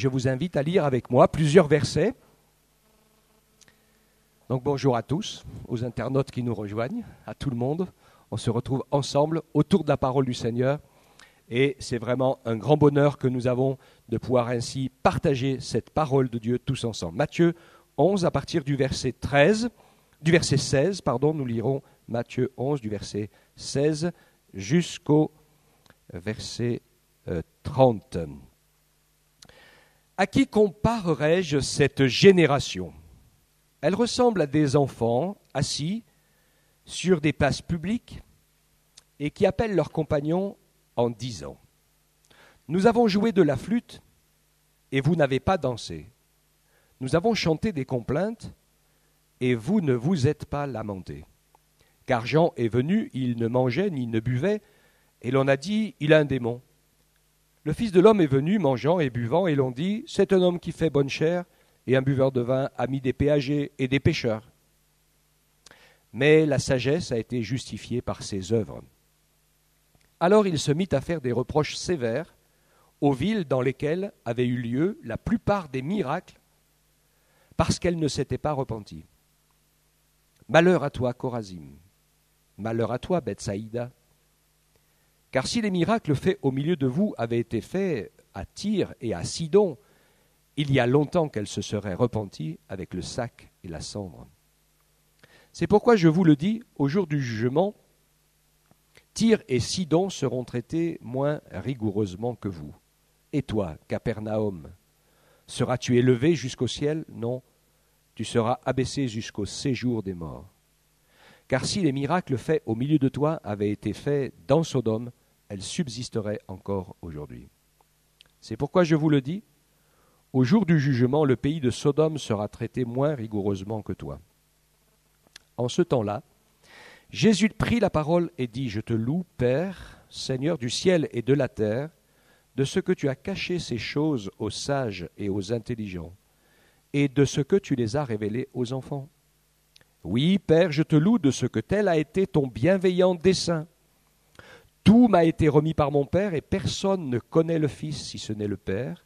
je vous invite à lire avec moi plusieurs versets. Donc bonjour à tous, aux internautes qui nous rejoignent, à tout le monde. On se retrouve ensemble autour de la parole du Seigneur. Et c'est vraiment un grand bonheur que nous avons de pouvoir ainsi partager cette parole de Dieu tous ensemble. Matthieu 11, à partir du verset 16, nous lirons Matthieu 11, du verset 16 jusqu'au verset 30. À qui comparerai-je cette génération ? Elle ressemble à des enfants assis sur des places publiques et qui appellent leurs compagnons en disant « Nous avons joué de la flûte et vous n'avez pas dansé. Nous avons chanté des complaintes et vous ne vous êtes pas lamentés. Car Jean est venu, il ne mangeait ni ne buvait, et l'on a dit, il a un démon. Le Fils de l'homme est venu, mangeant et buvant, et l'on dit, c'est un homme qui fait bonne chère, et un buveur de vin, ami des péagers et des pécheurs. Mais la sagesse a été justifiée par ses œuvres. Alors il se mit à faire des reproches sévères aux villes dans lesquelles avaient eu lieu la plupart des miracles, parce qu'elles ne s'étaient pas repenties. Malheur à toi, Chorazim. Malheur à toi, Bethsaïda. Car si les miracles faits au milieu de vous avaient été faits à Tyr et à Sidon, il y a longtemps qu'elles se seraient repenties avec le sac et la cendre. C'est pourquoi je vous le dis, au jour du jugement, Tyr et Sidon seront traités moins rigoureusement que vous. Et toi, Capernaum, seras-tu élevé jusqu'au ciel ? Non, tu seras abaissé jusqu'au séjour des morts. Car si les miracles faits au milieu de toi avaient été faits dans Sodome, elles subsisteraient encore aujourd'hui. C'est pourquoi je vous le dis, au jour du jugement, le pays de Sodome sera traité moins rigoureusement que toi. En ce temps-là, Jésus prit la parole et dit, « Je te loue, Père, Seigneur du ciel et de la terre, de ce que tu as caché ces choses aux sages et aux intelligents, et de ce que tu les as révélées aux enfants. Oui, Père, je te loue de ce que tel a été ton bienveillant dessein. Tout m'a été remis par mon Père, et personne ne connaît le Fils si ce n'est le Père.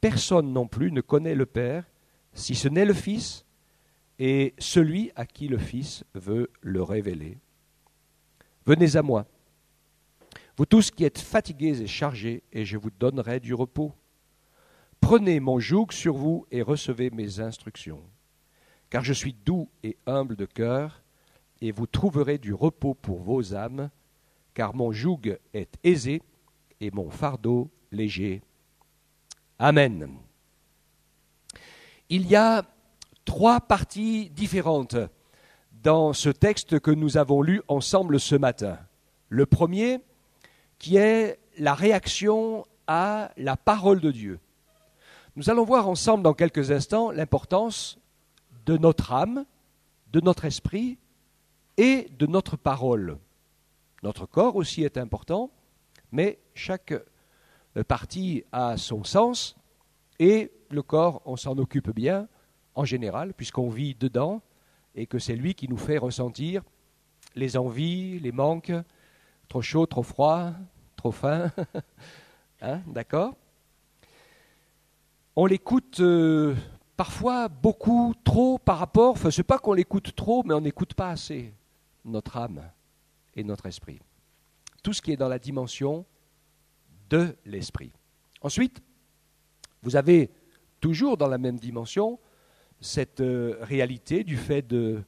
Personne non plus ne connaît le Père si ce n'est le Fils, et celui à qui le Fils veut le révéler. Venez à moi, vous tous qui êtes fatigués et chargés, et je vous donnerai du repos. Prenez mon joug sur vous et recevez mes instructions. Car je suis doux et humble de cœur, et vous trouverez du repos pour vos âmes, car mon joug est aisé et mon fardeau léger. » Amen. Il y a 3 parties différentes dans ce texte que nous avons lu ensemble ce matin. Le premier, qui est la réaction à la parole de Dieu. Nous allons voir ensemble dans quelques instants l'importance de notre âme, de notre esprit et de notre parole. Notre corps aussi est important, mais chaque partie a son sens et le corps, on s'en occupe bien en général puisqu'on vit dedans et que c'est lui qui nous fait ressentir les envies, les manques, trop chaud, trop froid, trop faim, hein, d'accord ? On l'écoute parfois beaucoup, trop par rapport, enfin c'est pas qu'on l'écoute trop, mais on n'écoute pas assez notre âme et notre esprit. Tout ce qui est dans la dimension de l'esprit. Ensuite, vous avez toujours dans la même dimension cette réalité du fait de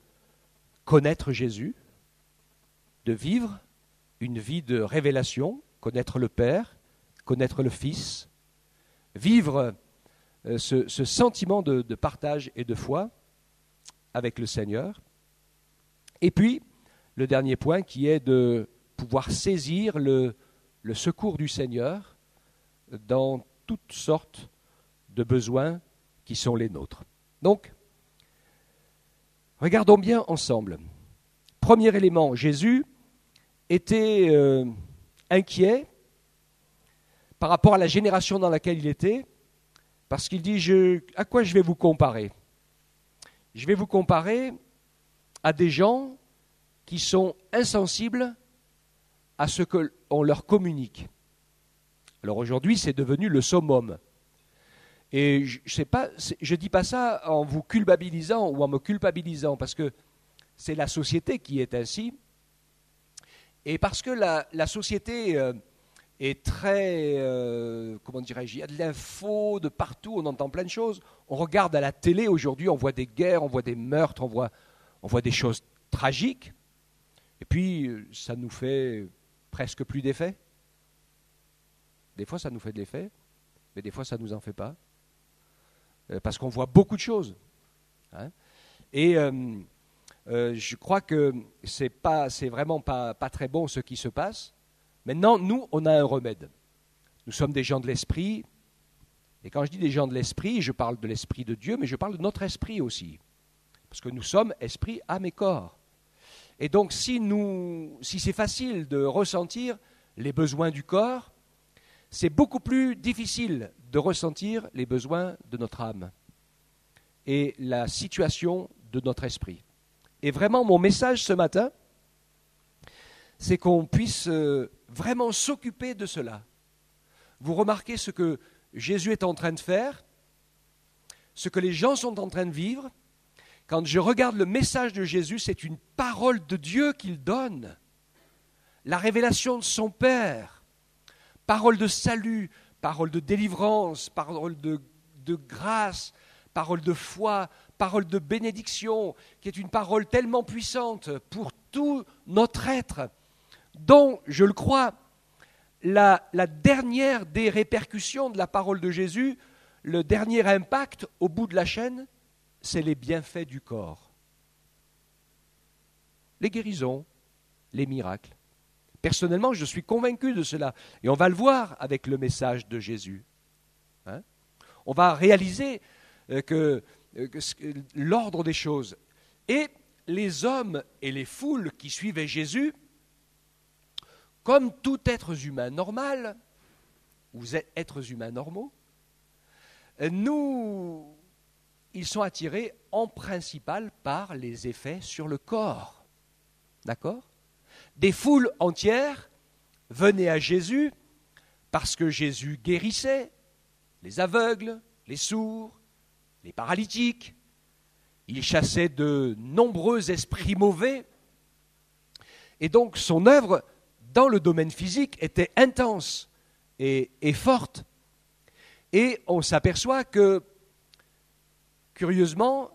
connaître Jésus, de vivre une vie de révélation, connaître le Père, connaître le Fils, vivre ce sentiment de partage et de foi avec le Seigneur. Et puis, le dernier point qui est de pouvoir saisir le secours du Seigneur dans toutes sortes de besoins qui sont les nôtres. Donc, regardons bien ensemble. Premier élément, Jésus était inquiet par rapport à la génération dans laquelle il était, parce qu'il dit, à quoi je vais vous comparer ? Je vais vous comparer à des gens qui sont insensibles à ce qu'on leur communique. Alors aujourd'hui, c'est devenu le summum. Et je ne dis pas ça en vous culpabilisant ou en me culpabilisant, parce que c'est la société qui est ainsi. Et parce que la société est très, comment dirais-je, il y a de l'info de partout, on entend plein de choses. On regarde à la télé aujourd'hui, on voit des guerres, on voit des meurtres, on voit des choses tragiques. Et puis, ça nous fait presque plus d'effet. Des fois, ça nous fait de l'effet, mais des fois, ça ne nous en fait pas. Parce qu'on voit beaucoup de choses. Hein. Et je crois que c'est vraiment pas très bon ce qui se passe. Maintenant, nous, on a un remède. Nous sommes des gens de l'esprit. Et quand je dis des gens de l'esprit, je parle de l'esprit de Dieu, mais je parle de notre esprit aussi. Parce que nous sommes esprit, âme et corps. Et donc, si c'est facile de ressentir les besoins du corps, c'est beaucoup plus difficile de ressentir les besoins de notre âme et la situation de notre esprit. Et vraiment, mon message ce matin, c'est qu'on puisse vraiment s'occuper de cela. Vous remarquez ce que Jésus est en train de faire, ce que les gens sont en train de vivre. Quand je regarde le message de Jésus, c'est une parole de Dieu qu'il donne, la révélation de son Père, parole de salut, parole de délivrance, parole de grâce, parole de foi, parole de bénédiction, qui est une parole tellement puissante pour tout notre être, dont, je le crois, la dernière des répercussions de la parole de Jésus, le dernier impact au bout de la chaîne, c'est les bienfaits du corps. Les guérisons, les miracles. Personnellement, je suis convaincu de cela. Et on va le voir avec le message de Jésus. Hein? On va réaliser que l'ordre des choses. Et les hommes et les foules qui suivaient Jésus, comme tout être humain normal, ou êtres humains normaux, ils sont attirés en principal par les effets sur le corps. D'accord ? Des foules entières venaient à Jésus parce que Jésus guérissait les aveugles, les sourds, les paralytiques. Il chassait de nombreux esprits mauvais. Et donc son œuvre dans le domaine physique était intense et forte. Et on s'aperçoit que, curieusement,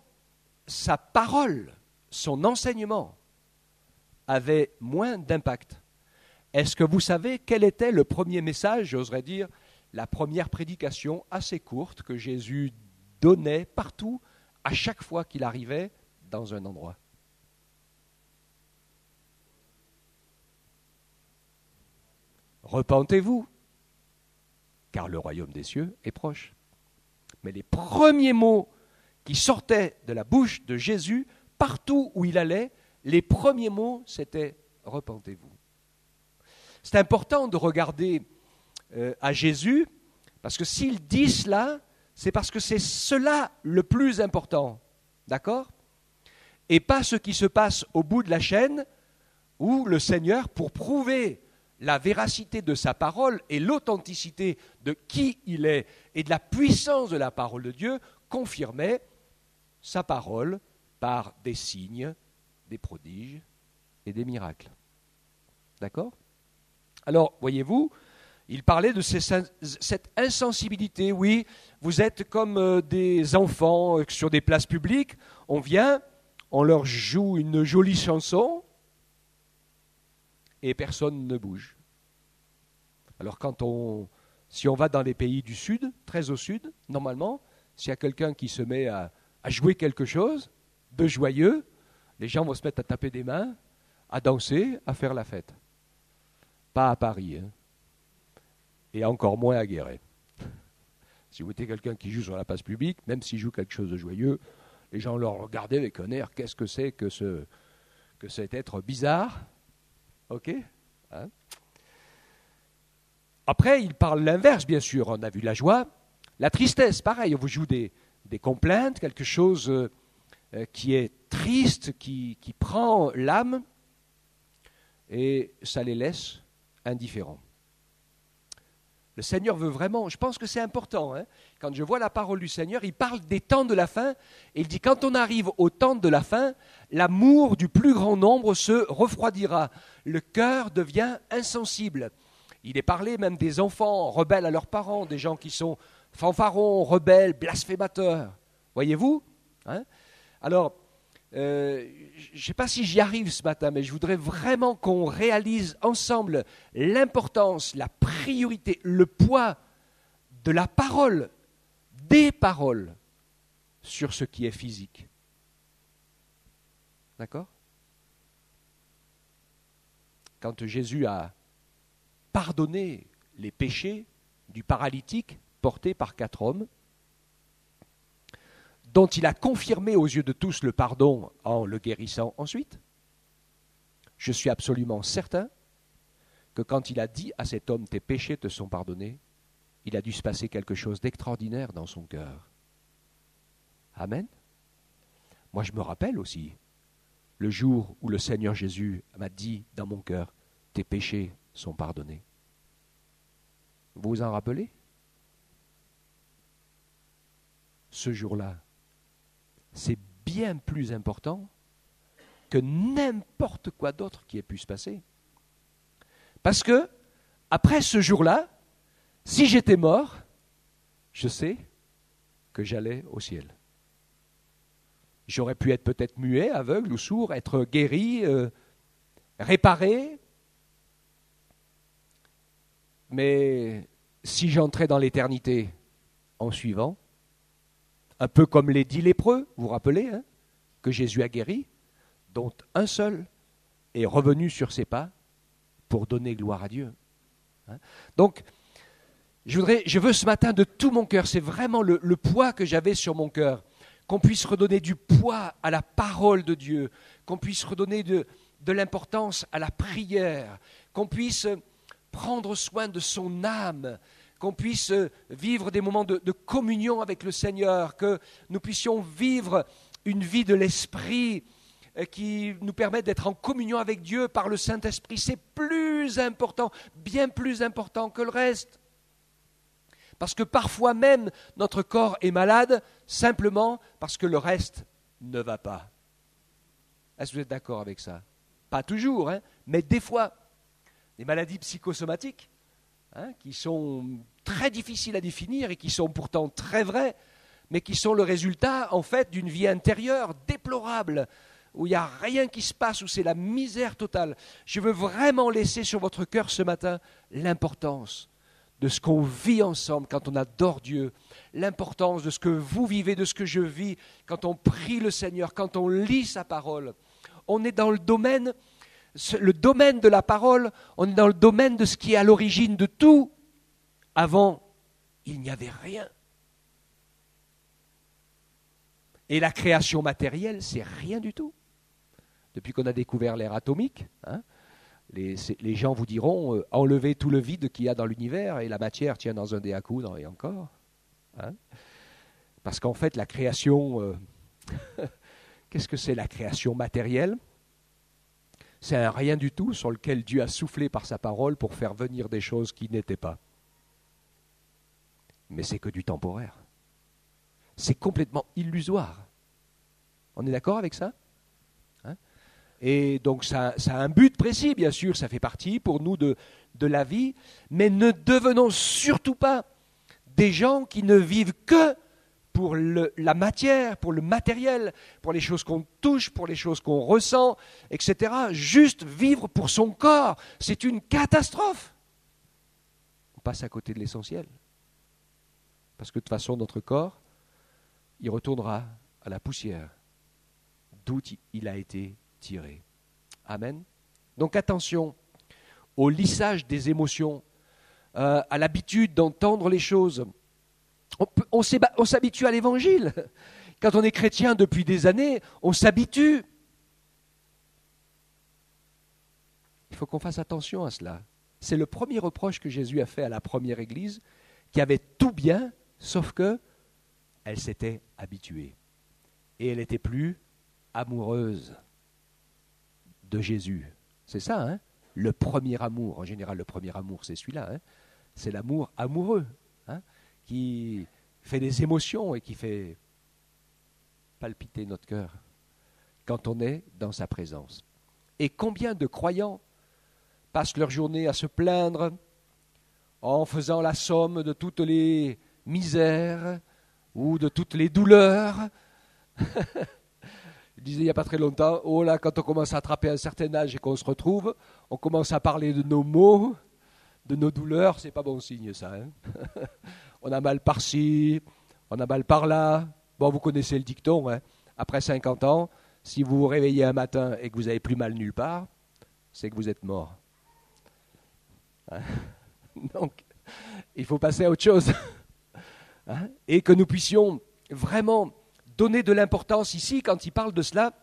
sa parole, son enseignement, avait moins d'impact. Est-ce que vous savez quel était le premier message, j'oserais dire, la première prédication assez courte que Jésus donnait partout, à chaque fois qu'il arrivait dans un endroit? Repentez-vous, car le royaume des cieux est proche. Mais les premiers mots qui sortaient de la bouche de Jésus, partout où il allait, les premiers mots, c'était « repentez-vous ». C'est important de regarder à Jésus, parce que s'il dit cela, c'est parce que c'est cela le plus important, d'accord ? Et pas ce qui se passe au bout de la chaîne, où le Seigneur, pour prouver la véracité de sa parole et l'authenticité de qui il est et de la puissance de la parole de Dieu, confirmait sa parole par des signes, des prodiges et des miracles. D'accord ? Alors, voyez-vous, il parlait de cette insensibilité. Oui, vous êtes comme des enfants sur des places publiques. On vient, on leur joue une jolie chanson et personne ne bouge. Alors si on va dans les pays du Sud, très au Sud, normalement, s'il y a quelqu'un qui se met à jouer quelque chose de joyeux, les gens vont se mettre à taper des mains, à danser, à faire la fête. Pas à Paris, hein. Et encore moins à Guéret. Si vous êtes quelqu'un qui joue sur la place publique, même s'il joue quelque chose de joyeux, les gens le regardent avec un air, qu'est-ce que c'est que cet être bizarre? Ok, hein? Après, il parle l'inverse, bien sûr. On a vu la joie, la tristesse, pareil. On vous joue des complaintes, quelque chose qui est triste, qui prend l'âme, et ça les laisse indifférents. Le Seigneur veut vraiment, je pense que c'est important, hein, quand je vois la parole du Seigneur, il parle des temps de la fin, et il dit quand on arrive au temps de la fin, l'amour du plus grand nombre se refroidira, le cœur devient insensible. Il est parlé même des enfants rebelles à leurs parents, des gens qui sont fanfarons, rebelles, blasphémateurs. Voyez-vous, hein? Alors, je ne sais pas si j'y arrive ce matin, mais je voudrais vraiment qu'on réalise ensemble l'importance, la priorité, le poids de la parole, des paroles, sur ce qui est physique. D'accord? Quand Jésus a pardonné les péchés du paralytique porté par 4 hommes, dont il a confirmé aux yeux de tous le pardon en le guérissant ensuite, je suis absolument certain que quand il a dit à cet homme « tes péchés te sont pardonnés », il a dû se passer quelque chose d'extraordinaire dans son cœur. Amen. Moi je me rappelle aussi le jour où le Seigneur Jésus m'a dit dans mon cœur « tes péchés sont pardonnés ». Vous vous en rappelez? Ce jour-là, c'est bien plus important que n'importe quoi d'autre qui ait pu se passer. Parce que, après ce jour-là, si j'étais mort, je sais que j'allais au ciel. J'aurais pu être peut-être muet, aveugle ou sourd, être guéri, réparé. Mais si j'entrais dans l'éternité en suivant, un peu comme les 10 lépreux, vous vous rappelez, hein, que Jésus a guéri, dont un seul est revenu sur ses pas pour donner gloire à Dieu. Hein. Donc, je veux ce matin de tout mon cœur, c'est vraiment le poids que j'avais sur mon cœur, qu'on puisse redonner du poids à la parole de Dieu, qu'on puisse redonner de l'importance à la prière, qu'on puisse prendre soin de son âme, qu'on puisse vivre des moments de communion avec le Seigneur, que nous puissions vivre une vie de l'Esprit qui nous permet d'être en communion avec Dieu par le Saint-Esprit. C'est plus important, bien plus important que le reste. Parce que parfois même, notre corps est malade simplement parce que le reste ne va pas. Est-ce que vous êtes d'accord avec ça? Pas toujours, hein, mais des fois. Des maladies psychosomatiques, hein, qui sont très difficiles à définir et qui sont pourtant très vraies, mais qui sont le résultat, en fait, d'une vie intérieure déplorable, où il n'y a rien qui se passe, où c'est la misère totale. Je veux vraiment laisser sur votre cœur ce matin l'importance de ce qu'on vit ensemble quand on adore Dieu, l'importance de ce que vous vivez, de ce que je vis, quand on prie le Seigneur, quand on lit sa parole. On est dans le domaine de la parole, on est dans le domaine de ce qui est à l'origine de tout. Avant, il n'y avait rien. Et la création matérielle, c'est rien du tout. Depuis qu'on a découvert l'ère atomique, hein, les gens vous diront enlevez tout le vide qu'il y a dans l'univers et la matière tient dans un dé à coudre et encore. Hein. Parce qu'en fait, la création, qu'est-ce que c'est la création matérielle? C'est un rien du tout sur lequel Dieu a soufflé par sa parole pour faire venir des choses qui n'étaient pas. Mais c'est que du temporaire. C'est complètement illusoire. On est d'accord avec ça? Hein? Et donc ça a un but précis, bien sûr, ça fait partie pour nous de la vie, mais ne devenons surtout pas des gens qui ne vivent que pour la matière, pour le matériel, pour les choses qu'on touche, pour les choses qu'on ressent, etc. Juste vivre pour son corps, c'est une catastrophe. On passe à côté de l'essentiel. Parce que de toute façon, notre corps, il retournera à la poussière, d'où il a été tiré. Amen. Donc attention au lissage des émotions, à l'habitude d'entendre les choses. On s'habitue à l'évangile. Quand on est chrétien depuis des années, on s'habitue. Il faut qu'on fasse attention à cela. C'est le premier reproche que Jésus a fait à la première église, qui avait tout bien, sauf que elle s'était habituée. Et elle n'était plus amoureuse de Jésus. C'est ça, hein? Le premier amour. En général, le premier amour, c'est celui-là. Hein? C'est l'amour amoureux, hein, qui fait des émotions et qui fait palpiter notre cœur quand on est dans sa présence. Et combien de croyants passent leur journée à se plaindre en faisant la somme de toutes les misères ou de toutes les douleurs. Je disais il n'y a pas très longtemps, oh là, quand on commence à attraper un certain âge et qu'on se retrouve, on commence à parler de nos maux, de nos douleurs, c'est pas bon signe ça. Hein. On a mal par-ci, on a mal par-là. Bon, vous connaissez le dicton, hein. Après 50 ans, si vous vous réveillez un matin et que vous n'avez plus mal nulle part, c'est que vous êtes mort. Hein. Donc, il faut passer à autre chose. Hein, et que nous puissions vraiment donner de l'importance ici, quand il parle de cela,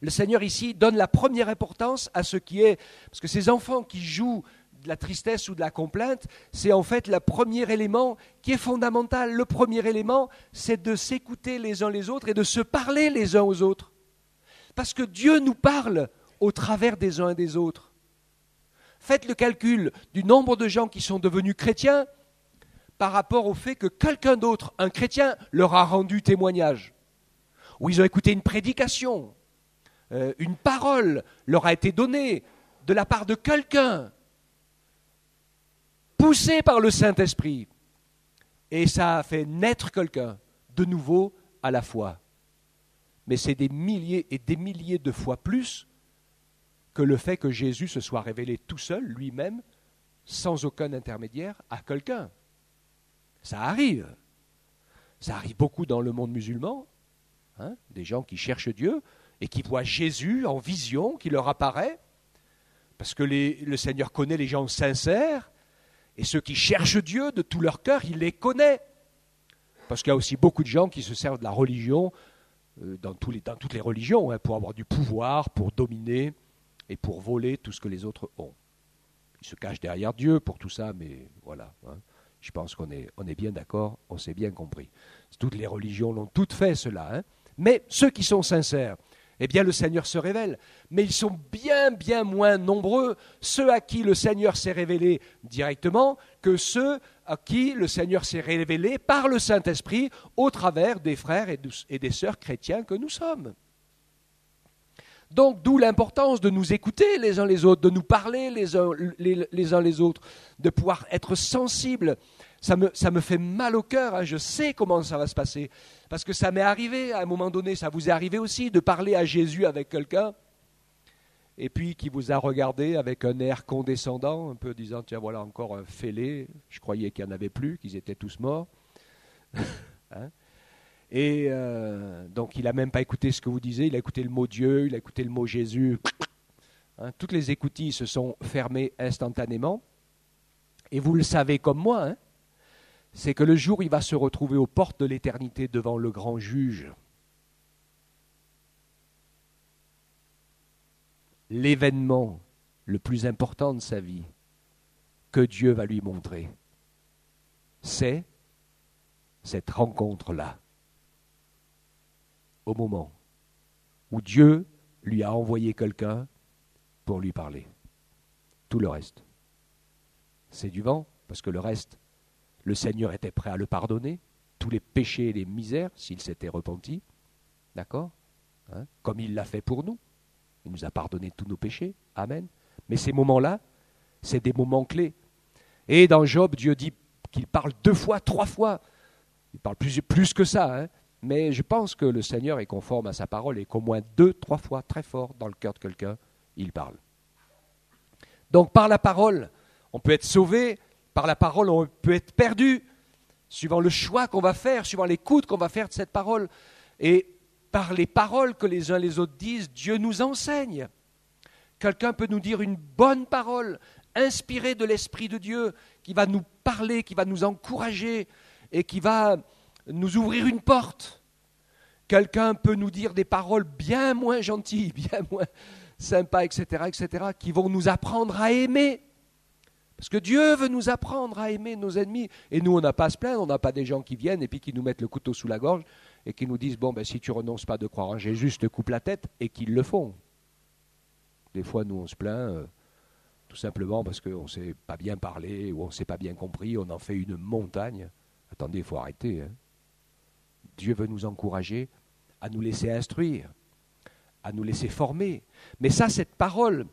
le Seigneur ici donne la première importance à ce qui est, parce que ces enfants qui jouent de la tristesse ou de la complainte, c'est en fait le premier élément qui est fondamental. Le premier élément, c'est de s'écouter les uns les autres et de se parler les uns aux autres. Parce que Dieu nous parle au travers des uns et des autres. Faites le calcul du nombre de gens qui sont devenus chrétiens par rapport au fait que quelqu'un d'autre, un chrétien, leur a rendu témoignage. Ou ils ont écouté une prédication, une parole leur a été donnée de la part de quelqu'un, poussé par le Saint-Esprit. Et ça a fait naître quelqu'un de nouveau à la foi. Mais c'est des milliers et des milliers de fois plus que le fait que Jésus se soit révélé tout seul, lui-même, sans aucun intermédiaire, à quelqu'un. Ça arrive. Ça arrive beaucoup dans le monde musulman. Hein, des gens qui cherchent Dieu et qui voient Jésus en vision, qui leur apparaît, parce que le Seigneur connaît les gens sincères, et ceux qui cherchent Dieu de tout leur cœur, il les connaît. Parce qu'il y a aussi beaucoup de gens qui se servent de la religion, dans toutes les religions, hein, pour avoir du pouvoir, pour dominer et pour voler tout ce que les autres ont. Ils se cachent derrière Dieu pour tout ça, mais voilà. Hein. Je pense qu'on est bien d'accord, on s'est bien compris. Toutes les religions l'ont toutes fait, cela. Hein. Mais ceux qui sont sincères, eh bien le Seigneur se révèle. Mais ils sont bien, bien moins nombreux, ceux à qui le Seigneur s'est révélé directement, que ceux à qui le Seigneur s'est révélé par le Saint-Esprit au travers des frères et des sœurs chrétiens que nous sommes. Donc, d'où l'importance de nous écouter les uns les autres, de nous parler les uns les autres, de pouvoir être sensibles. Ça me fait mal au cœur, hein, je sais comment ça va se passer. Parce que ça m'est arrivé, à un moment donné, ça vous est arrivé aussi, de parler à Jésus avec quelqu'un, et puis qui vous a regardé avec un air condescendant, un peu disant, tiens, voilà encore un fêlé, je croyais qu'il n'y en avait plus, qu'ils étaient tous morts. Hein. Et donc il n'a même pas écouté ce que vous disiez, il a écouté le mot Dieu, il a écouté le mot Jésus. Hein, toutes les écoutilles se sont fermées instantanément. Et vous le savez comme moi, hein, c'est que le jour où il va se retrouver aux portes de l'éternité devant le grand juge, l'événement le plus important de sa vie que Dieu va lui montrer, c'est cette rencontre-là. Au moment où Dieu lui a envoyé quelqu'un pour lui parler. Tout le reste, c'est du vent, parce que le reste, le Seigneur était prêt à le pardonner, tous les péchés et les misères, s'il s'était repenti, d'accord, hein, comme il l'a fait pour nous. Il nous a pardonné tous nos péchés, amen. Mais ces moments-là, c'est des moments clés. Et dans Job, Dieu dit qu'il parle 2 fois, 3 fois. Il parle plus que ça, hein. Mais je pense que le Seigneur est conforme à sa parole et qu'au moins 2, 3 fois, très fort, dans le cœur de quelqu'un, il parle. Donc par la parole, on peut être sauvé, par la parole, on peut être perdu, suivant le choix qu'on va faire, suivant l'écoute qu'on va faire de cette parole. Et par les paroles que les uns les autres disent, Dieu nous enseigne. Quelqu'un peut nous dire une bonne parole, inspirée de l'Esprit de Dieu, qui va nous parler, qui va nous encourager et qui va nous ouvrir une porte. Quelqu'un peut nous dire des paroles bien moins gentilles, bien moins sympas, etc., qui vont nous apprendre à aimer. Parce que Dieu veut nous apprendre à aimer nos ennemis. Et nous, on n'a pas à se plaindre, on n'a pas des gens qui viennent et puis qui nous mettent le couteau sous la gorge et qui nous disent, bon, ben, si tu renonces pas de croire en Jésus, je te coupe la tête, et qu'ils le font. Des fois, nous, on se plaint, tout simplement parce qu'on ne sait pas bien parler ou on ne s'est pas bien compris, on en fait une montagne. Attendez, il faut arrêter. Dieu veut nous encourager à nous laisser instruire, à nous laisser former. Mais ça, cette parole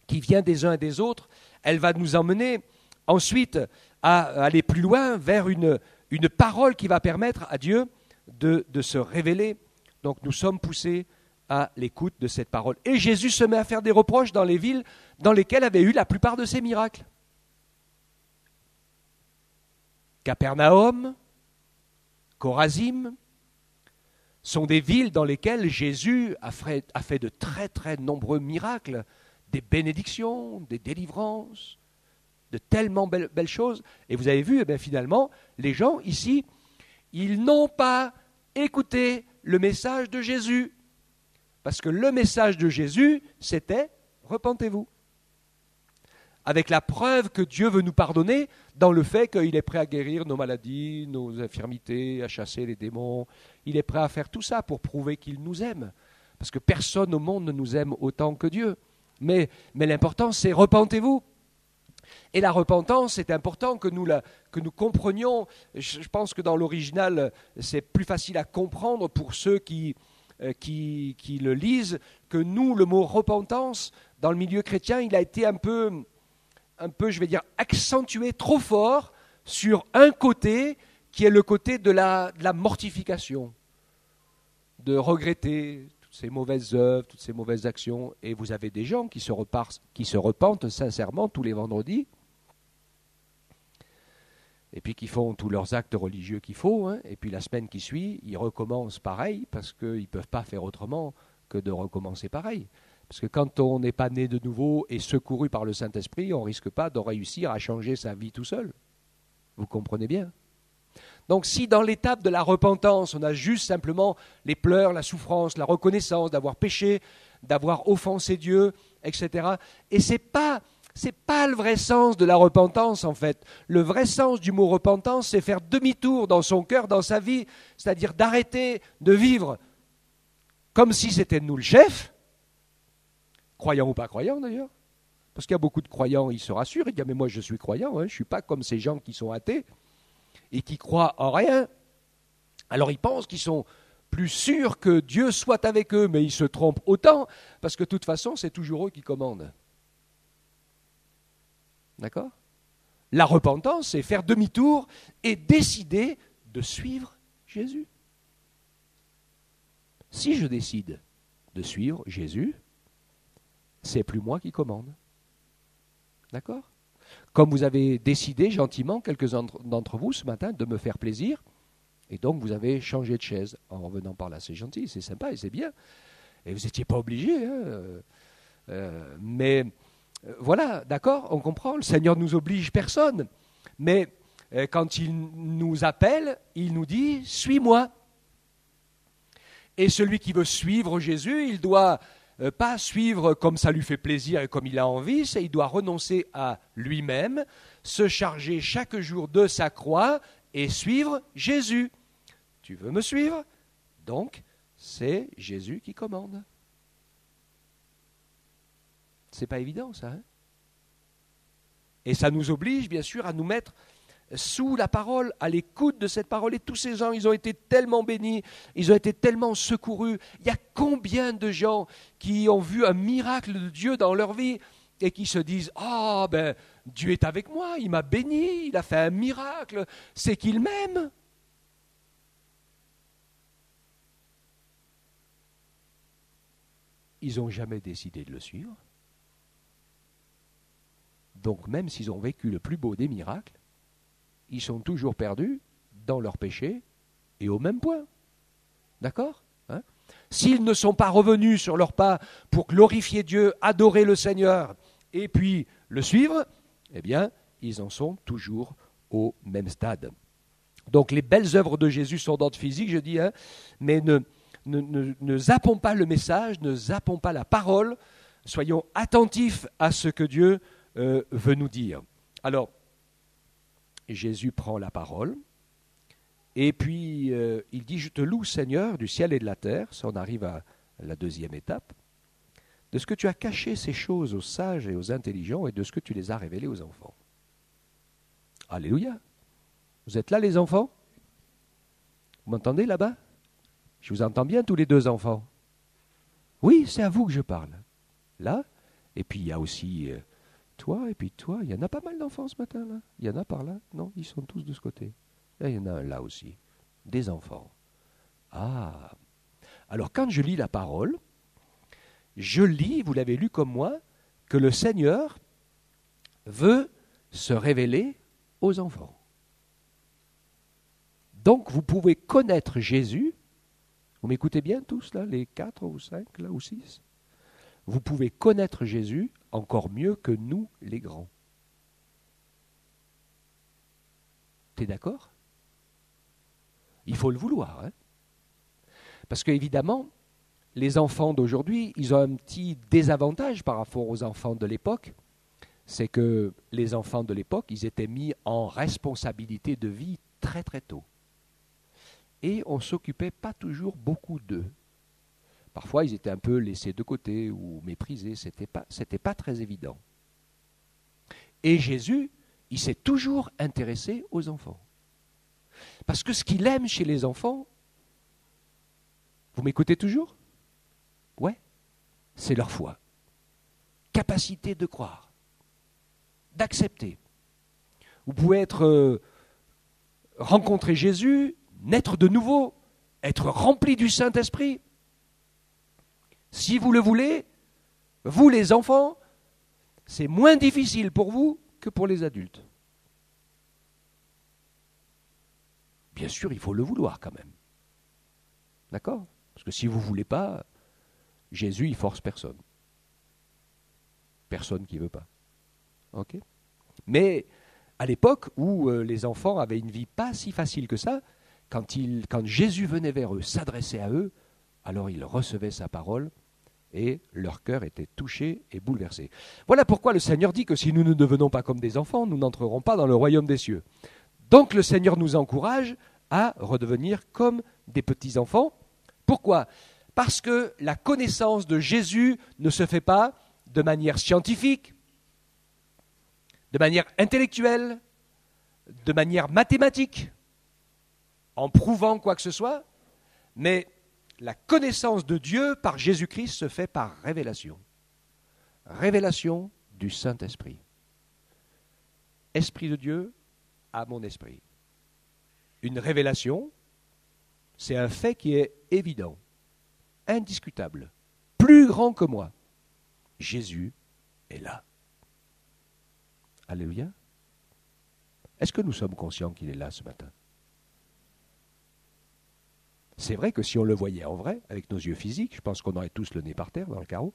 qui vient des uns et des autres, elle va nous emmener ensuite à aller plus loin vers une parole qui va permettre à Dieu de se révéler. Donc nous sommes poussés à l'écoute de cette parole. Et Jésus se met à faire des reproches dans les villes dans lesquelles avait eu la plupart de ses miracles. Capernaum, Chorazim, sont des villes dans lesquelles Jésus a fait de très très nombreux miracles, des bénédictions, des délivrances, de tellement belles choses. Et vous avez vu, finalement, les gens ici, ils n'ont pas écouté le message de Jésus. Parce que le message de Jésus, c'était « repentez-vous ». Avec la preuve que Dieu veut nous pardonner dans le fait qu'il est prêt à guérir nos maladies, nos infirmités, à chasser les démons. Il est prêt à faire tout ça pour prouver qu'il nous aime. Parce que personne au monde ne nous aime autant que Dieu. Mais l'important, c'est « repentez-vous ». Et la repentance, c'est important que nous comprenions. Je pense que dans l'original, c'est plus facile à comprendre pour ceux qui le lisent, que nous, le mot repentance, dans le milieu chrétien, il a été un peu, je vais dire, accentué trop fort sur un côté qui est le côté de la mortification, de regretter toutes ces mauvaises œuvres, toutes ces mauvaises actions. Et vous avez des gens qui se repentent sincèrement tous les vendredis, et puis qui font tous leurs actes religieux qu'il faut, et puis la semaine qui suit, ils recommencent pareil, parce qu'ils ne peuvent pas faire autrement que de recommencer pareil. Parce que quand on n'est pas né de nouveau et secouru par le Saint-Esprit, on ne risque pas de réussir à changer sa vie tout seul. Vous comprenez bien ? Donc si dans l'étape de la repentance, on a juste simplement les pleurs, la souffrance, la reconnaissance d'avoir péché, d'avoir offensé Dieu, etc., et c'est pas le vrai sens de la repentance, en fait. Le vrai sens du mot repentance, c'est faire demi-tour dans son cœur, dans sa vie, c'est-à-dire d'arrêter de vivre comme si c'était nous le chef, croyant ou pas croyant d'ailleurs, parce qu'il y a beaucoup de croyants, ils se rassurent, ils disent « mais moi je suis croyant, je ne suis pas comme ces gens qui sont athées et qui croient en rien ». Alors ils pensent qu'ils sont plus sûrs que Dieu soit avec eux, mais ils se trompent autant, parce que de toute façon, c'est toujours eux qui commandent. D'accord ? La repentance, c'est faire demi-tour et décider de suivre Jésus. Si je décide de suivre Jésus, c'est plus moi qui commande. D'accord ? Comme vous avez décidé gentiment, quelques-uns d'entre vous ce matin, de me faire plaisir, et donc vous avez changé de chaise en revenant par là. C'est gentil, c'est sympa et c'est bien. Et vous n'étiez pas obligé, mais... Voilà, d'accord, on comprend, le Seigneur ne nous oblige personne, mais quand il nous appelle, il nous dit « suis-moi ». Et celui qui veut suivre Jésus, il ne doit pas suivre comme ça lui fait plaisir et comme il a envie, c'est il doit renoncer à lui-même, se charger chaque jour de sa croix et suivre Jésus. Tu veux me suivre ? Donc, c'est Jésus qui commande. C'est pas évident, ça. Et ça nous oblige, bien sûr, à nous mettre sous la parole, à l'écoute de cette parole. Et tous ces gens, ils ont été tellement bénis, ils ont été tellement secourus. Il y a combien de gens qui ont vu un miracle de Dieu dans leur vie et qui se disent « Ah, Dieu est avec moi, il m'a béni, il a fait un miracle, c'est qu'il m'aime. » Ils n'ont jamais décidé de le suivre. Donc même s'ils ont vécu le plus beau des miracles, ils sont toujours perdus dans leur péché et au même point. D'accord ? S'ils ne sont pas revenus sur leurs pas pour glorifier Dieu, adorer le Seigneur et puis le suivre, eh bien, ils en sont toujours au même stade. Donc les belles œuvres de Jésus sont d'ordre physique, je dis, mais ne zappons pas le message, ne zappons pas la parole, soyons attentifs à ce que Dieu veut nous dire. Alors, Jésus prend la parole, et puis il dit « Je te loue, Seigneur, du ciel et de la terre », ça on arrive à la deuxième étape, de ce que tu as caché ces choses aux sages et aux intelligents et de ce que tu les as révélées aux enfants. Alléluia. Vous êtes là les enfants? Vous m'entendez là-bas? Je vous entends bien tous les deux enfants. Oui, c'est à vous que je parle. Là, et puis il y a aussi toi et puis toi. Il y en a pas mal d'enfants ce matin là. Il y en a par là? Non, ils sont tous de ce côté. Et il y en a un là aussi. Des enfants. Ah. Alors quand je lis la parole, je lis, vous l'avez lu comme moi, que le Seigneur veut se révéler aux enfants. Donc vous pouvez connaître Jésus. Vous m'écoutez bien tous là, les 4 ou 5 là ou 6? Vous pouvez connaître Jésus encore mieux que nous les grands. T'es d'accord? Il faut le vouloir, hein? Parce qu'évidemment, les enfants d'aujourd'hui, ils ont un petit désavantage par rapport aux enfants de l'époque. C'est que les enfants de l'époque, ils étaient mis en responsabilité de vie très très tôt. Et on ne s'occupait pas toujours beaucoup d'eux. Parfois, ils étaient un peu laissés de côté ou méprisés. C'était pas très évident. Et Jésus, il s'est toujours intéressé aux enfants. Parce que ce qu'il aime chez les enfants, vous m'écoutez toujours? Ouais, c'est leur foi. Capacité de croire, d'accepter. Vous pouvez rencontrer Jésus, naître de nouveau, être rempli du Saint-Esprit. Si vous le voulez, vous les enfants, c'est moins difficile pour vous que pour les adultes. Bien sûr, il faut le vouloir quand même. D'accord? Parce que si vous ne voulez pas, Jésus, il force personne. Personne qui ne veut pas. Ok? Mais à l'époque où les enfants avaient une vie pas si facile que ça, quand Jésus venait vers eux, s'adressait à eux, alors ils recevaient sa parole et leur cœur était touché et bouleversé. Voilà pourquoi le Seigneur dit que si nous ne devenons pas comme des enfants, nous n'entrerons pas dans le royaume des cieux. Donc le Seigneur nous encourage à redevenir comme des petits-enfants. Pourquoi? Parce que la connaissance de Jésus ne se fait pas de manière scientifique, de manière intellectuelle, de manière mathématique, en prouvant quoi que ce soit, mais la connaissance de Dieu par Jésus-Christ se fait par révélation. Révélation du Saint-Esprit. Esprit de Dieu à mon esprit. Une révélation, c'est un fait qui est évident, indiscutable, plus grand que moi. Jésus est là. Alléluia. Est-ce que nous sommes conscients qu'il est là ce matin? C'est vrai que si on le voyait en vrai, avec nos yeux physiques, je pense qu'on aurait tous le nez par terre dans le carreau.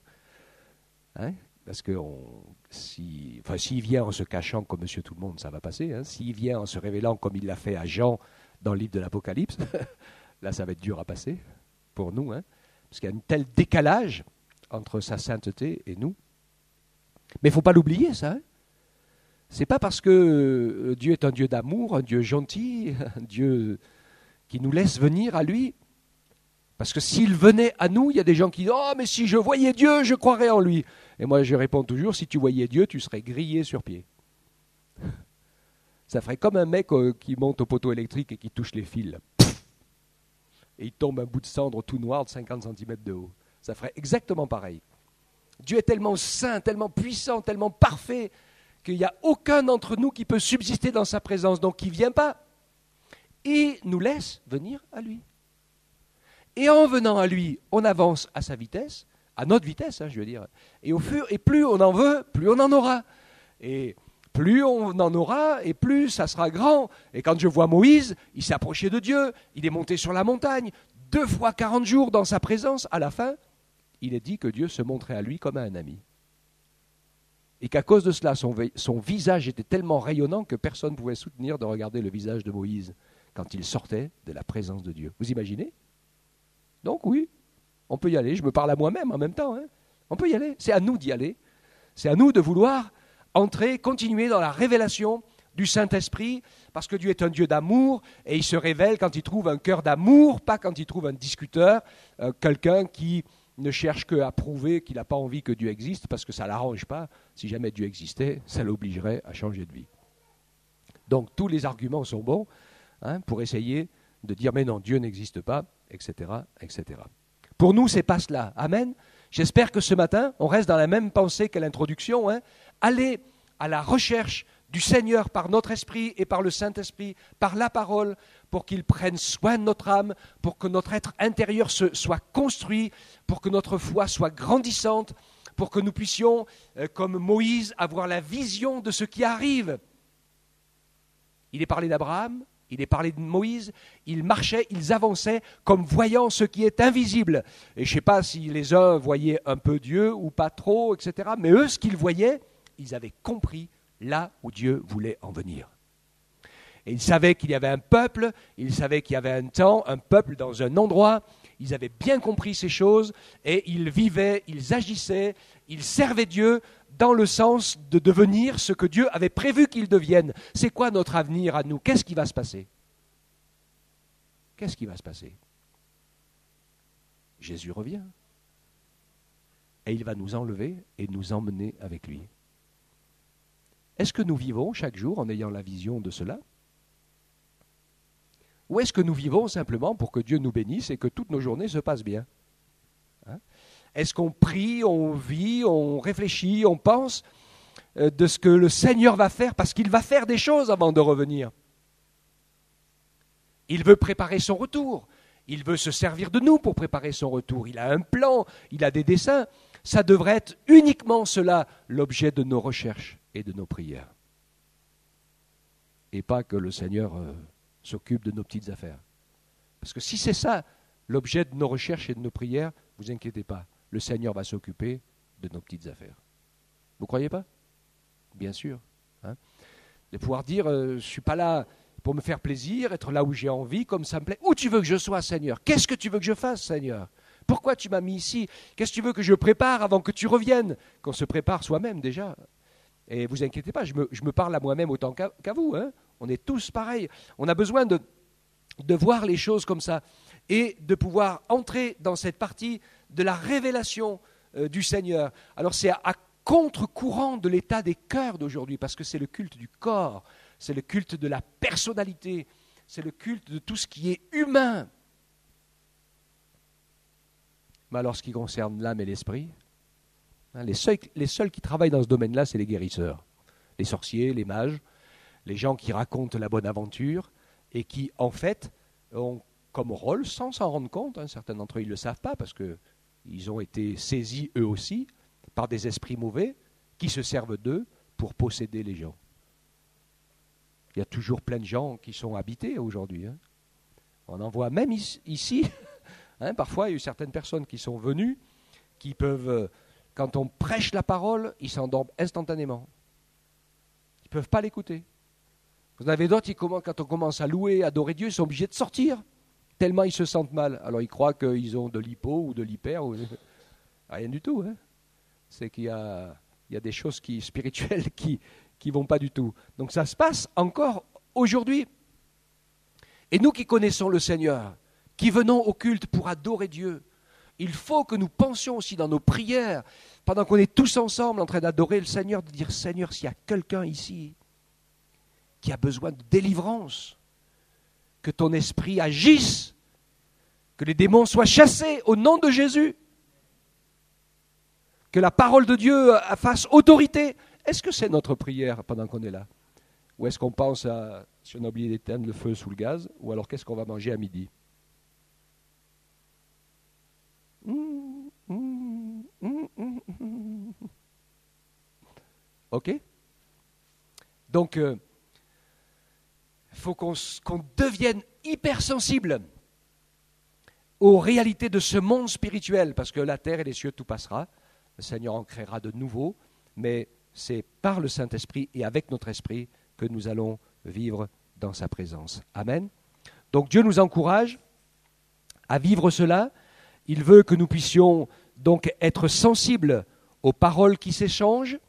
Hein? Parce que s'il vient en se cachant comme Monsieur Tout-le-Monde, ça va passer. Hein? S'il vient en se révélant comme il l'a fait à Jean dans le livre de l'Apocalypse, là ça va être dur à passer pour nous. Hein? Parce qu'il y a un tel décalage entre sa sainteté et nous. Mais il ne faut pas l'oublier, ça. Hein? C'est pas parce que Dieu est un Dieu d'amour, un Dieu gentil, un Dieu qui nous laisse venir à lui. Parce que s'il venait à nous, il y a des gens qui disent « Oh, mais si je voyais Dieu, je croirais en lui. » Et moi, je réponds toujours « Si tu voyais Dieu, tu serais grillé sur pied. » Ça ferait comme un mec qui monte au poteau électrique et qui touche les fils. Et il tombe un bout de cendre tout noir de 50 cm de haut. Ça ferait exactement pareil. Dieu est tellement saint, tellement puissant, tellement parfait, qu'il n'y a aucun d'entre nous qui peut subsister dans sa présence. Donc il ne vient pas. Il nous laisse venir à lui. Et en venant à lui, on avance à sa vitesse, à notre vitesse, hein, je veux dire. Et plus on en veut, plus on en aura. Et plus on en aura, et plus ça sera grand. Et quand je vois Moïse, il s'est approché de Dieu, il est monté sur la montagne, 2 fois 40 jours dans sa présence. À la fin, il est dit que Dieu se montrait à lui comme à un ami. Et qu'à cause de cela, son visage était tellement rayonnant que personne ne pouvait soutenir de regarder le visage de Moïse quand il sortait de la présence de Dieu. Vous imaginez? Donc oui, on peut y aller. Je me parle à moi-même en même temps. Hein. On peut y aller. C'est à nous d'y aller. C'est à nous de vouloir entrer, continuer dans la révélation du Saint-Esprit, parce que Dieu est un Dieu d'amour, et il se révèle quand il trouve un cœur d'amour, pas quand il trouve un discuteur, quelqu'un qui ne cherche qu'à prouver qu'il n'a pas envie que Dieu existe parce que ça ne l'arrange pas. Si jamais Dieu existait, ça l'obligerait à changer de vie. Donc tous les arguments sont bons pour essayer de dire mais non, Dieu n'existe pas, etc., etc. Pour nous, ce n'est pas cela. Amen. J'espère que ce matin, on reste dans la même pensée qu'à l'introduction. Aller à la recherche du Seigneur par notre esprit et par le Saint-Esprit, par la parole, pour qu'il prenne soin de notre âme, pour que notre être intérieur soit construit, pour que notre foi soit grandissante, pour que nous puissions, comme Moïse, avoir la vision de ce qui arrive. Il est parlé d'Abraham, il est parlé de Moïse, ils marchaient, ils avançaient comme voyant ce qui est invisible. Et je ne sais pas si les uns voyaient un peu Dieu ou pas trop, etc. Mais eux, ce qu'ils voyaient, ils avaient compris là où Dieu voulait en venir. Et ils savaient qu'il y avait un peuple, ils savaient qu'il y avait un temps, un peuple dans un endroit. Ils avaient bien compris ces choses et ils vivaient, ils agissaient, ils servaient Dieu dans le sens de devenir ce que Dieu avait prévu qu'ils deviennent. C'est quoi notre avenir à nous? Qu'est-ce qui va se passer? Qu'est-ce qui va se passer? Jésus revient. Et il va nous enlever et nous emmener avec lui. Est-ce que nous vivons chaque jour en ayant la vision de cela? Ou est-ce que nous vivons simplement pour que Dieu nous bénisse et que toutes nos journées se passent bien? Est-ce qu'on prie, on vit, on réfléchit, on pense de ce que le Seigneur va faire parce qu'il va faire des choses avant de revenir? Il veut préparer son retour. Il veut se servir de nous pour préparer son retour. Il a un plan, il a des desseins. Ça devrait être uniquement cela l'objet de nos recherches et de nos prières. Et pas que le Seigneur s'occupe de nos petites affaires. Parce que si c'est ça l'objet de nos recherches et de nos prières, vous inquiétez pas, le Seigneur va s'occuper de nos petites affaires. Vous croyez pas? Bien sûr. De pouvoir dire, je ne suis pas là pour me faire plaisir, être là où j'ai envie, comme ça me plaît. Où tu veux que je sois, Seigneur? Qu'est-ce que tu veux que je fasse, Seigneur? Pourquoi tu m'as mis ici? Qu'est-ce que tu veux que je prépare avant que tu reviennes? Qu'on se prépare soi-même déjà. Et vous inquiétez pas, je me parle à moi-même autant qu'à vous. On est tous pareils. On a besoin de voir les choses comme ça et de pouvoir entrer dans cette partie de la révélation du Seigneur. Alors c'est à contre-courant de l'état des cœurs d'aujourd'hui, parce que c'est le culte du corps, c'est le culte de la personnalité, c'est le culte de tout ce qui est humain. Mais alors ce qui concerne l'âme et l'esprit, les seuls qui travaillent dans ce domaine-là, c'est les guérisseurs, les sorciers, les mages, les gens qui racontent la bonne aventure et qui, en fait, ont comme rôle, sans s'en rendre compte, certains d'entre eux ils ne le savent pas parce qu'ils ont été saisis eux aussi par des esprits mauvais qui se servent d'eux pour posséder les gens. Il y a toujours plein de gens qui sont habités aujourd'hui. On en voit même ici. Parfois, il y a eu certaines personnes qui sont venues, qui peuvent, quand on prêche la parole, ils s'endorment instantanément. Ils ne peuvent pas l'écouter. Vous en avez d'autres, quand on commence à louer, à adorer Dieu, ils sont obligés de sortir, tellement ils se sentent mal. Alors ils croient qu'ils ont de l'hypo ou de l'hyper, ou rien du tout. C'est qu'il y a des choses spirituelles qui ne vont pas du tout. Donc ça se passe encore aujourd'hui. Et nous qui connaissons le Seigneur, qui venons au culte pour adorer Dieu, il faut que nous pensions aussi dans nos prières, pendant qu'on est tous ensemble en train d'adorer le Seigneur, de dire « Seigneur, s'il y a quelqu'un ici qui a besoin de délivrance, que ton esprit agisse, que les démons soient chassés au nom de Jésus, que la parole de Dieu fasse autorité. » Est-ce que c'est notre prière pendant qu'on est là? Ou est-ce qu'on pense à, si on a oublié d'éteindre le feu sous le gaz, ou alors qu'est-ce qu'on va manger à midi? Ok? Donc, il faut qu'on devienne hypersensible aux réalités de ce monde spirituel, parce que la terre et les cieux, tout passera. Le Seigneur en créera de nouveau, mais c'est par le Saint-Esprit et avec notre esprit que nous allons vivre dans sa présence. Amen. Donc Dieu nous encourage à vivre cela. Il veut que nous puissions donc être sensibles aux paroles qui s'échangent.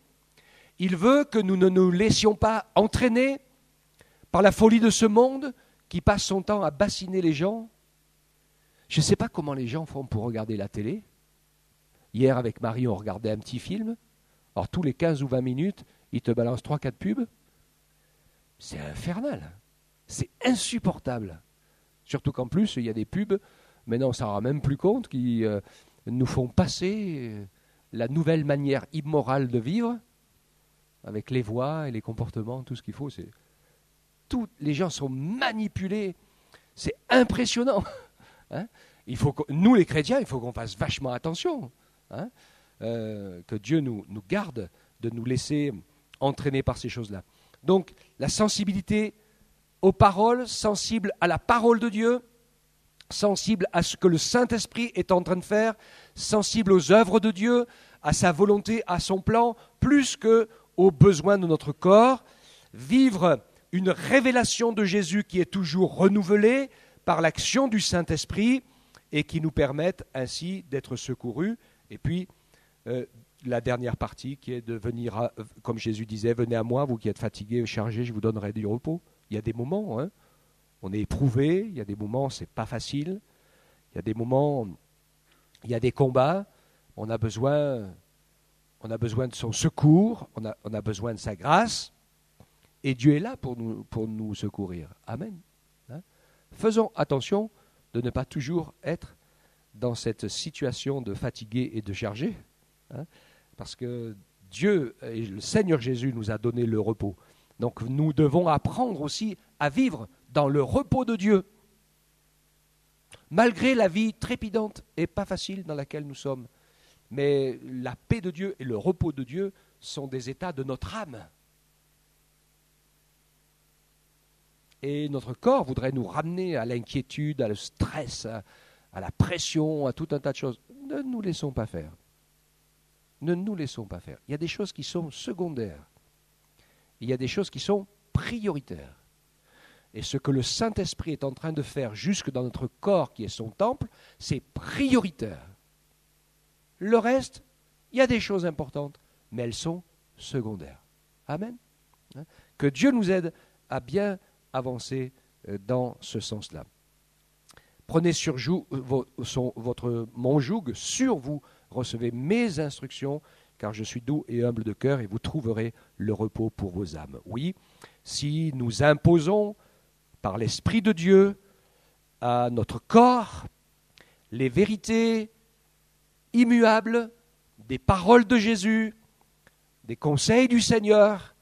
Il veut que nous ne nous laissions pas entraîner par la folie de ce monde qui passe son temps à bassiner les gens. Je ne sais pas comment les gens font pour regarder la télé. Hier, avec Marie, on regardait un petit film. Alors, tous les 15 ou 20 minutes, il te balance 3-4 pubs. C'est infernal. C'est insupportable. Surtout qu'en plus, il y a des pubs, maintenant on ne s'en rend même plus compte, qui nous font passer la nouvelle manière immorale de vivre, avec les voix et les comportements, tout ce qu'il faut. Les gens sont manipulés. C'est impressionnant. Hein, nous, les chrétiens, il faut qu'on fasse vachement attention. Hein, que Dieu nous garde de nous laisser entraîner par ces choses-là. Donc, la sensibilité aux paroles, sensible à la parole de Dieu, sensible à ce que le Saint-Esprit est en train de faire, sensible aux œuvres de Dieu, à sa volonté, à son plan, plus qu'aux besoins de notre corps, vivre une révélation de Jésus qui est toujours renouvelée par l'action du Saint-Esprit et qui nous permette ainsi d'être secourus. Et puis, la dernière partie qui est de venir, comme Jésus disait, venez à moi, vous qui êtes fatigués et chargés, je vous donnerai du repos. Il y a des moments, hein, on est éprouvé, il y a des moments, c'est pas facile, il y a des moments, il y a des combats, on a besoin de son secours, on a besoin de sa grâce, et Dieu est là pour nous secourir. Amen. Hein? Faisons attention de ne pas toujours être dans cette situation de fatigué et de chargé, hein, parce que Dieu et le Seigneur Jésus nous a donné le repos. Donc nous devons apprendre aussi à vivre dans le repos de Dieu, malgré la vie trépidante et pas facile dans laquelle nous sommes. Mais la paix de Dieu et le repos de Dieu sont des états de notre âme. Et notre corps voudrait nous ramener à l'inquiétude, à le stress, à la pression, à tout un tas de choses. Ne nous laissons pas faire. Ne nous laissons pas faire. Il y a des choses qui sont secondaires. Il y a des choses qui sont prioritaires. Et ce que le Saint-Esprit est en train de faire jusque dans notre corps, qui est son temple, c'est prioritaire. Le reste, il y a des choses importantes, mais elles sont secondaires. Amen. Que Dieu nous aide à bien avancer dans ce sens-là. Prenez sur mon joug, sur vous, recevez mes instructions, car je suis doux et humble de cœur, et vous trouverez le repos pour vos âmes. Oui, si nous imposons par l'Esprit de Dieu à notre corps les vérités immuables des paroles de Jésus, des conseils du Seigneur,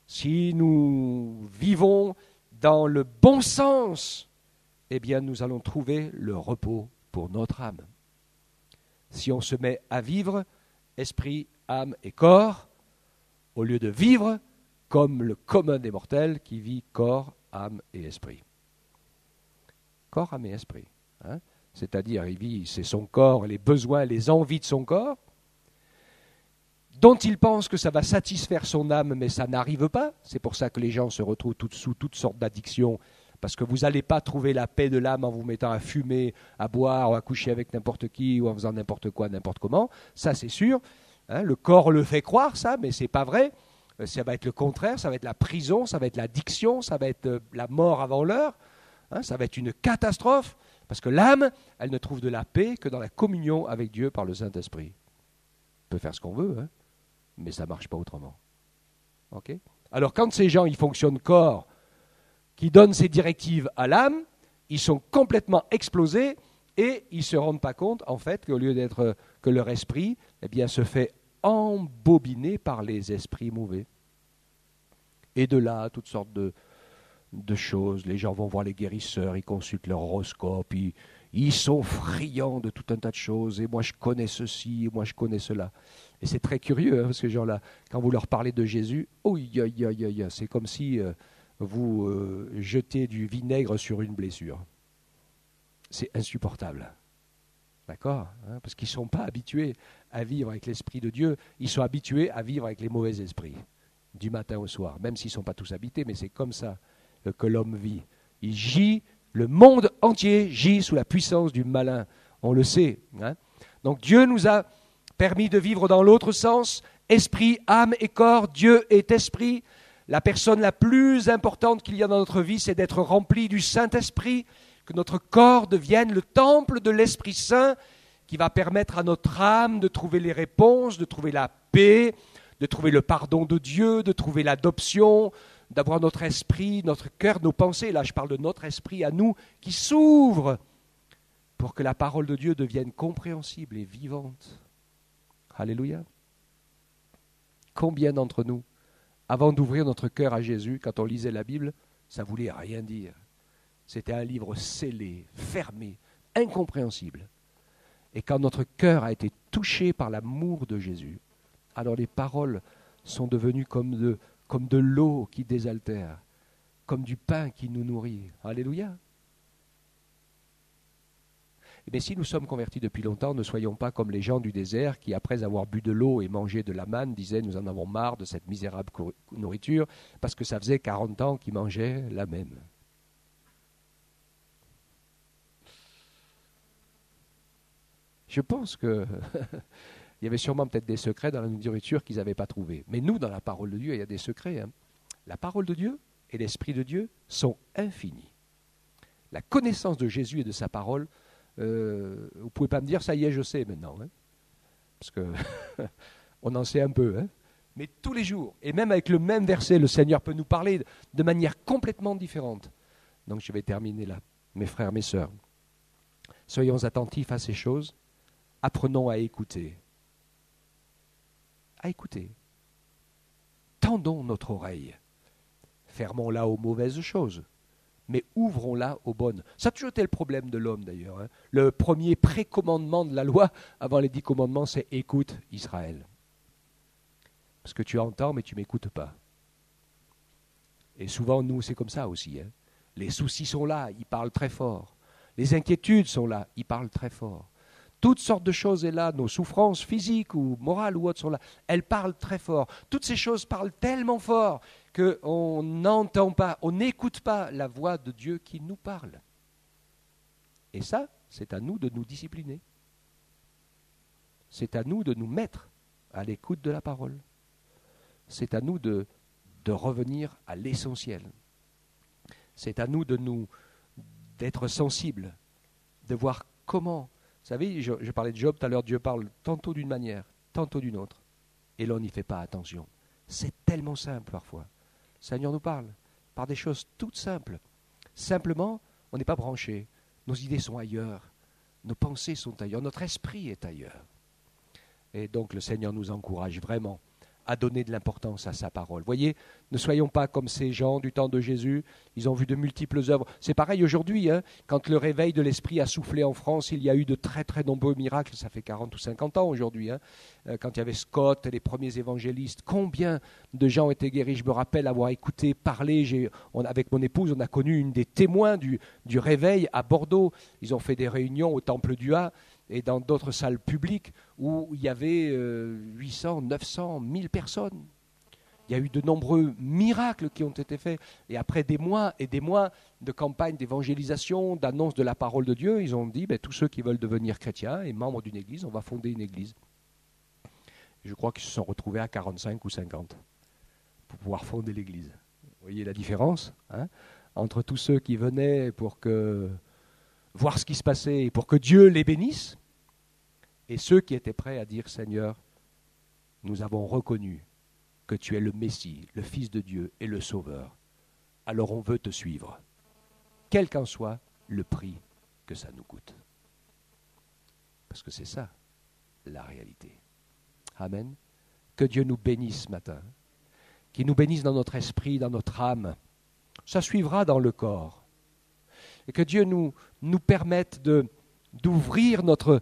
si nous vivons dans le bon sens, eh bien nous allons trouver le repos pour notre âme. Si on se met à vivre esprit, âme et corps, au lieu de vivre comme le commun des mortels qui vit corps, âme et esprit. Corps, âme et esprit. Hein? C'est-à-dire, il vit, c'est son corps, les besoins, les envies de son corps, dont il pense que ça va satisfaire son âme, mais ça n'arrive pas. C'est pour ça que les gens se retrouvent sous toutes sortes d'addictions, parce que vous n'allez pas trouver la paix de l'âme en vous mettant à fumer, à boire, ou à coucher avec n'importe qui, ou en faisant n'importe quoi, n'importe comment. Ça, c'est sûr. Hein, le corps le fait croire, ça, mais ce n'est pas vrai. Ça va être le contraire, ça va être la prison, ça va être l'addiction, ça va être la mort avant l'heure. Hein, ça va être une catastrophe, parce que l'âme, elle ne trouve de la paix que dans la communion avec Dieu par le Saint-Esprit. On peut faire ce qu'on veut, hein, mais ça ne marche pas autrement. Okay ? Alors quand ces gens ils fonctionnent corps, qui donnent ces directives à l'âme, ils sont complètement explosés et ils ne se rendent pas compte en fait qu'au lieu d'être que leur esprit eh bien, se fait embobiner par les esprits mauvais. Et de là, toutes sortes de choses. Les gens vont voir les guérisseurs, ils consultent leur horoscope, ils sont friands de tout un tas de choses. Et moi je connais ceci, et moi je connais cela. Et c'est très curieux, hein, ces gens-là. Quand vous leur parlez de Jésus, c'est comme si vous jetez du vinaigre sur une blessure. C'est insupportable. D'accord, hein, parce qu'ils ne sont pas habitués à vivre avec l'Esprit de Dieu. Ils sont habitués à vivre avec les mauvais esprits, du matin au soir. Même s'ils ne sont pas tous habités, mais c'est comme ça que l'homme vit. Il gît, le monde entier gît sous la puissance du malin. On le sait. Hein. Donc Dieu nous a permis de vivre dans l'autre sens, esprit, âme et corps. Dieu est esprit. La personne la plus importante qu'il y a dans notre vie, c'est d'être rempli du Saint-Esprit, que notre corps devienne le temple de l'Esprit Saint qui va permettre à notre âme de trouver les réponses, de trouver la paix, de trouver le pardon de Dieu, de trouver l'adoption, d'avoir notre esprit, notre cœur, nos pensées, là je parle de notre esprit à nous, qui s'ouvre pour que la parole de Dieu devienne compréhensible et vivante. Alléluia. Combien d'entre nous, avant d'ouvrir notre cœur à Jésus, quand on lisait la Bible, ça voulait rien dire. C'était un livre scellé, fermé, incompréhensible. Et quand notre cœur a été touché par l'amour de Jésus, alors les paroles sont devenues comme de l'eau qui désaltère, comme du pain qui nous nourrit. Alléluia. Mais si nous sommes convertis depuis longtemps, ne soyons pas comme les gens du désert qui, après avoir bu de l'eau et mangé de la manne, disaient « Nous en avons marre de cette misérable nourriture » parce que ça faisait 40 ans qu'ils mangeaient la même. Je pense qu'il y avait sûrement peut-être des secrets dans la nourriture qu'ils n'avaient pas trouvés. Mais nous, dans la parole de Dieu, il y a des secrets. La parole de Dieu et l'Esprit de Dieu sont infinis. La connaissance de Jésus et de sa parole, vous ne pouvez pas me dire, ça y est, je sais maintenant. Parce qu'on en sait un peu. Mais tous les jours, et même avec le même verset, le Seigneur peut nous parler de manière complètement différente. Donc je vais terminer là, mes frères, mes sœurs. Soyons attentifs à ces choses. Apprenons à écouter. À écouter. Tendons notre oreille. Fermons-la aux mauvaises choses, mais ouvrons-la aux bonnes. Ça a toujours été le problème de l'homme d'ailleurs. Le premier précommandement de la loi, avant les 10 commandements, c'est « Écoute Israël ». Parce que tu entends, mais tu ne m'écoutes pas. Et souvent, nous, c'est comme ça aussi. Les soucis sont là, ils parlent très fort. Les inquiétudes sont là, ils parlent très fort. Toutes sortes de choses sont là, nos souffrances physiques ou morales ou autres sont là. Elles parlent très fort. Toutes ces choses parlent tellement fort qu'on n'entend pas, on n'écoute pas la voix de Dieu qui nous parle. Et ça, c'est à nous de nous discipliner. C'est à nous de nous mettre à l'écoute de la parole. C'est à nous de revenir à l'essentiel. C'est à nous d'être sensibles, de voir comment. Vous savez, je parlais de Job tout à l'heure, Dieu parle tantôt d'une manière, tantôt d'une autre, et l'on n'y fait pas attention. C'est tellement simple parfois. Le Seigneur nous parle par des choses toutes simples. Simplement, on n'est pas branché, nos idées sont ailleurs, nos pensées sont ailleurs, notre esprit est ailleurs. Et donc le Seigneur nous encourage vraiment à donner de l'importance à sa parole. Voyez, ne soyons pas comme ces gens du temps de Jésus, ils ont vu de multiples œuvres. C'est pareil aujourd'hui, quand le réveil de l'esprit a soufflé en France, il y a eu de très très nombreux miracles, ça fait 40 ou 50 ans aujourd'hui, quand il y avait Scott et les premiers évangélistes, combien de gens ont été guéris. Je me rappelle avoir écouté parler, avec mon épouse, on a connu une des témoins du réveil à Bordeaux. Ils ont fait des réunions au Temple du Ha, et dans d'autres salles publiques où il y avait 800, 900, 1000 personnes. Il y a eu de nombreux miracles qui ont été faits. Et après des mois et des mois de campagne d'évangélisation, d'annonce de la parole de Dieu, ils ont dit, tous ceux qui veulent devenir chrétiens et membres d'une église, on va fonder une église. Je crois qu'ils se sont retrouvés à 45 ou 50 pour pouvoir fonder l'église. Vous voyez la différence entre tous ceux qui venaient pour voir ce qui se passait et pour que Dieu les bénisse, et ceux qui étaient prêts à dire « Seigneur, nous avons reconnu que tu es le Messie, le Fils de Dieu et le Sauveur. Alors on veut te suivre, quel qu'en soit le prix que ça nous coûte. » Parce que c'est ça, la réalité. Amen. Que Dieu nous bénisse ce matin, qu'il nous bénisse dans notre esprit, dans notre âme. Ça suivra dans le corps. Et que Dieu nous permette d'ouvrir notre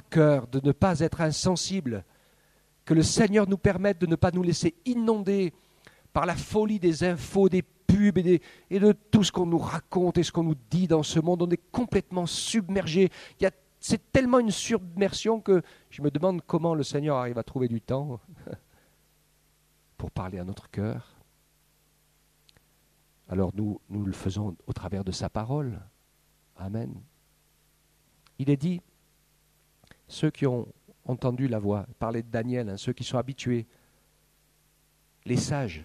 cœur, de ne pas être insensible. Que le Seigneur nous permette de ne pas nous laisser inonder par la folie des infos, des pubs et de tout ce qu'on nous raconte et ce qu'on nous dit dans ce monde. On est complètement submergé. C'est tellement une submersion que je me demande comment le Seigneur arrive à trouver du temps pour parler à notre cœur. Alors nous le faisons au travers de sa parole. Amen. Il est dit, ceux qui ont entendu la voix, parler de Daniel, ceux qui sont habitués, les sages,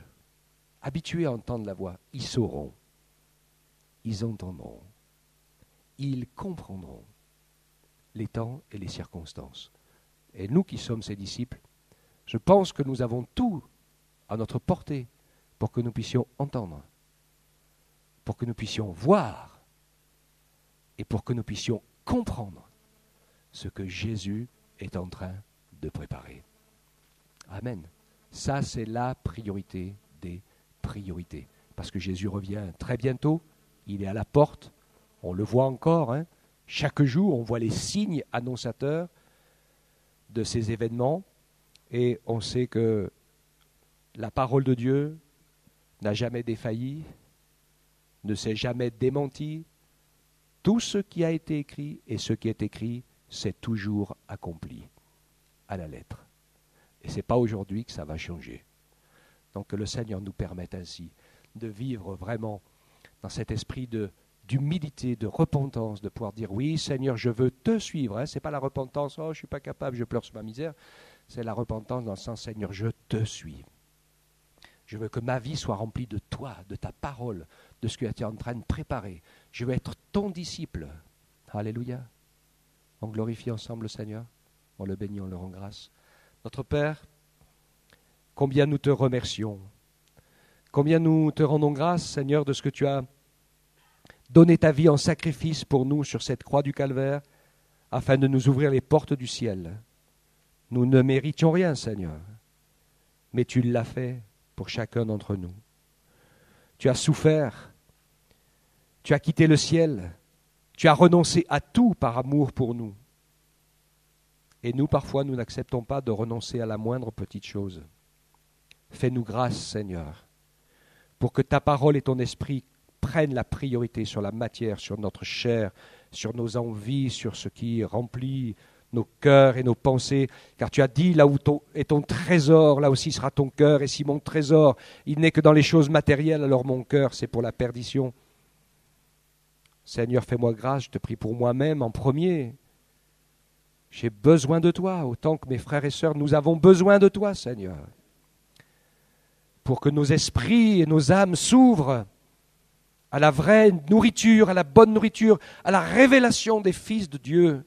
habitués à entendre la voix, ils sauront, ils entendront, ils comprendront les temps et les circonstances. Et nous qui sommes ses disciples, je pense que nous avons tout à notre portée pour que nous puissions entendre, pour que nous puissions voir et pour que nous puissions comprendre ce que Jésus est en train de préparer. Amen. Ça, c'est la priorité des priorités. Parce que Jésus revient très bientôt, il est à la porte, on le voit encore, hein. Chaque jour, on voit les signes annonciateurs de ces événements et on sait que la parole de Dieu n'a jamais défailli, ne s'est jamais démenti. Tout ce qui a été écrit et ce qui est écrit, c'est toujours accompli à la lettre. Et ce n'est pas aujourd'hui que ça va changer. Donc que le Seigneur nous permette ainsi de vivre vraiment dans cet esprit d'humilité, de repentance, de pouvoir dire oui Seigneur, je veux te suivre. Ce n'est pas la repentance, oh je ne suis pas capable, je pleure sur ma misère. C'est la repentance dans le sens Seigneur, je te suis. Je veux que ma vie soit remplie de toi, de ta parole, de ce que tu es en train de préparer. Je veux être ton disciple. Alléluia. On glorifie ensemble le Seigneur. On le bénit, on le rend grâce. Notre Père, combien nous te remercions. Combien nous te rendons grâce, Seigneur, de ce que tu as donné ta vie en sacrifice pour nous sur cette croix du Calvaire, afin de nous ouvrir les portes du ciel. Nous ne méritions rien, Seigneur, mais tu l'as fait pour chacun d'entre nous. Tu as souffert, tu as quitté le ciel, tu as renoncé à tout par amour pour nous. Et nous, parfois, nous n'acceptons pas de renoncer à la moindre petite chose. Fais-nous grâce, Seigneur, pour que ta parole et ton esprit prennent la priorité sur la matière, sur notre chair, sur nos envies, sur ce qui remplit nos cœurs et nos pensées. Car tu as dit, là où est ton trésor, là aussi sera ton cœur. Et si mon trésor, il n'est que dans les choses matérielles, alors mon cœur, c'est pour la perdition. Seigneur, fais-moi grâce, je te prie pour moi-même en premier. J'ai besoin de toi, autant que mes frères et sœurs, nous avons besoin de toi, Seigneur, pour que nos esprits et nos âmes s'ouvrent à la vraie nourriture, à la bonne nourriture, à la révélation des fils de Dieu.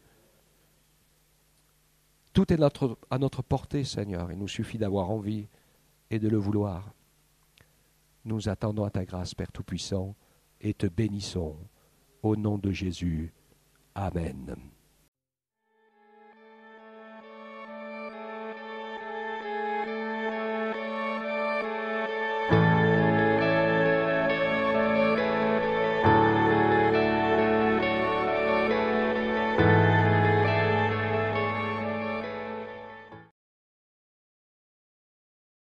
Tout est à notre portée, Seigneur. Il nous suffit d'avoir envie et de le vouloir. Nous attendons à ta grâce, Père Tout-Puissant, et te bénissons. Au nom de Jésus. Amen.